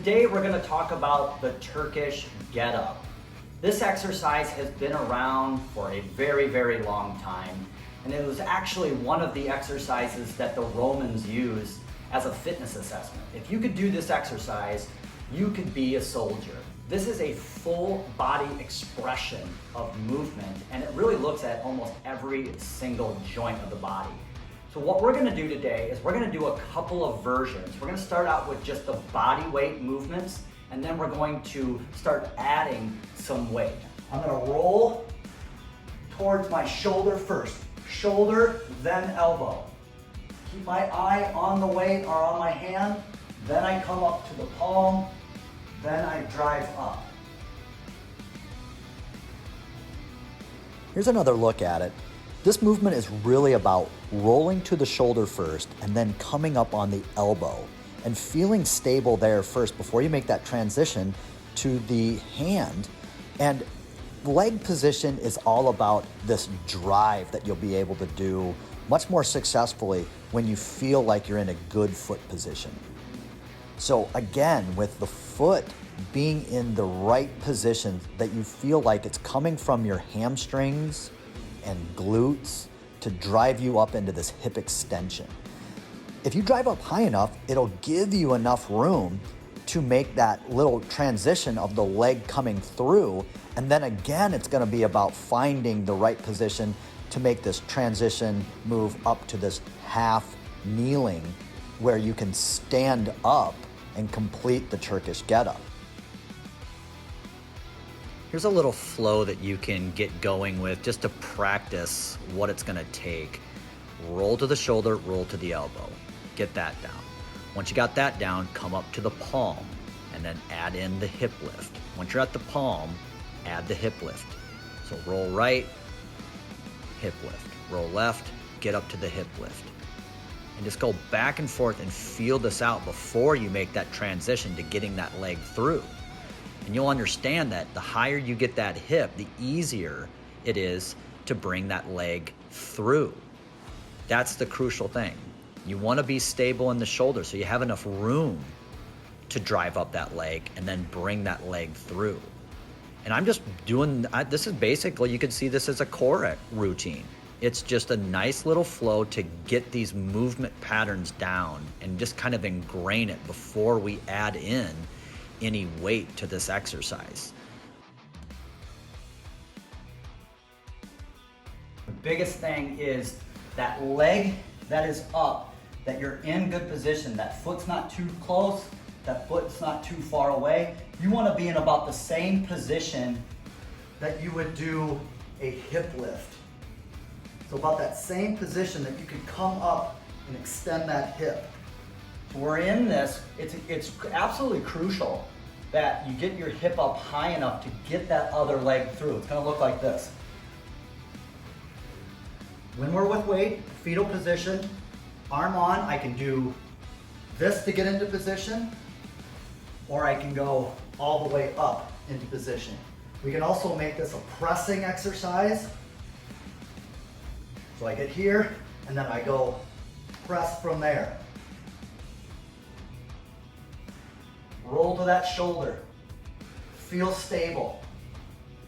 Today we're going to talk about the Turkish Get Up. This exercise has been around for a very, very long time, and it was actually one of the exercises that the Romans used as a fitness assessment. If you could do this exercise, you could be a soldier. This is a full body expression of movement, and it really looks at almost every single joint of the body. So what we're gonna do today is we're gonna do a couple of versions. We're gonna start out with just the body weight movements, and then we're going to start adding some weight. I'm gonna roll towards my shoulder first. Shoulder, then elbow. Keep my eye on the weight or on my hand, then I come up to the palm, then I drive up. Here's another look at it. This movement is really about rolling to the shoulder first and then coming up on the elbow and feeling stable there first before you make that transition to the hand. And leg position is all about this drive that you'll be able to do much more successfully when you feel like you're in a good foot position. So again, with the foot being in the right position that you feel like it's coming from your hamstrings and glutes to drive you up into this hip extension. If you drive up high enough, it'll give you enough room to make that little transition of the leg coming through. And then again, it's gonna be about finding the right position to make this transition move up to this half kneeling where you can stand up and complete the Turkish Get Up. Here's a little flow that you can get going with just to practice what it's gonna take. Roll to the shoulder, roll to the elbow. Get that down. Once you got that down, come up to the palm and then add in the hip lift. Once you're at the palm, add the hip lift. So roll right, hip lift. Roll left, get up to the hip lift. And just go back and forth and feel this out before you make that transition to getting that leg through. And you'll understand that the higher you get that hip, the easier it is to bring that leg through. That's the crucial thing. You want to be stable in the shoulder so you have enough room to drive up that leg and then bring that leg through. And I'm just doing, this is basically, you could see this as a core routine. It's just a nice little flow to get these movement patterns down and just kind of ingrain it before we add in any weight to this exercise. The biggest thing is that leg that is up, that you're in good position, that foot's not too close, that foot's not too far away. You want to be in about the same position that you would do a hip lift. So about that same position that you could come up and extend that hip. So we're in this, it's absolutely crucial that you get your hip up high enough to get that other leg through. It's gonna look like this. When we're with weight, fetal position, arm on, I can do this to get into position, or I can go all the way up into position. We can also make this a pressing exercise. So I get here, and then I go press from there. Roll to that shoulder. Feel stable.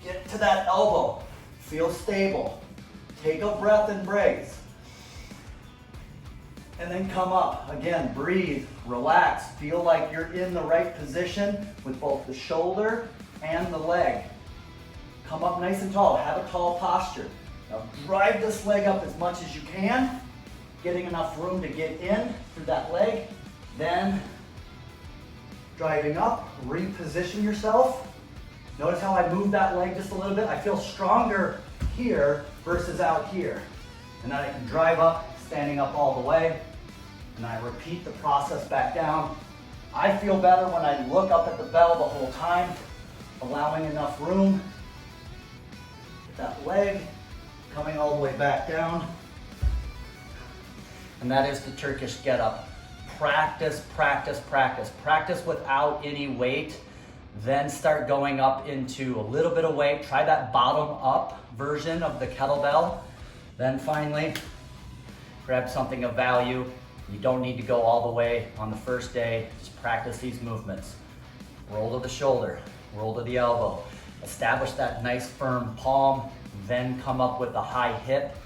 Get to that elbow. Feel stable. Take a breath and brace. And then come up. Again, breathe, relax. Feel like you're in the right position with both the shoulder and the leg. Come up nice and tall. Have a tall posture. Now drive this leg up as much as you can, getting enough room to get in through that leg. Then driving up, reposition yourself. Notice how I move that leg just a little bit. I feel stronger here versus out here. And then I can drive up, standing up all the way. And I repeat the process back down. I feel better when I look up at the bell the whole time, allowing enough room. Get that leg coming all the way back down. And that is the Turkish Get Up. Practice, practice, practice. Practice without any weight. Then start going up into a little bit of weight. Try that bottom up version of the kettlebell. Then finally, grab something of value. You don't need to go all the way on the first day. Just practice these movements. roll to the shoulder, roll to the elbow. Establish that nice firm palm, then come up with a high hip.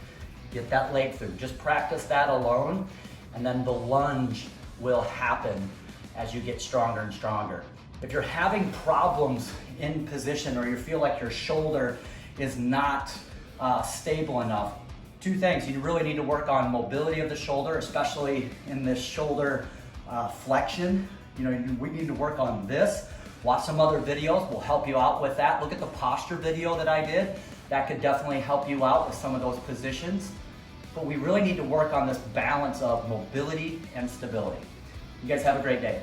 Get that leg through. Just practice that alone, and then the lunge will happen as you get stronger and stronger. If you're having problems in position or you feel like your shoulder is not stable enough, two things. You really need to work on mobility of the shoulder, especially in this shoulder flexion. We need to work on this. Watch some other videos, will help you out with that. Look at the posture video that I did. That could definitely help you out with some of those positions. But we really need to work on this balance of mobility and stability. You guys have a great day.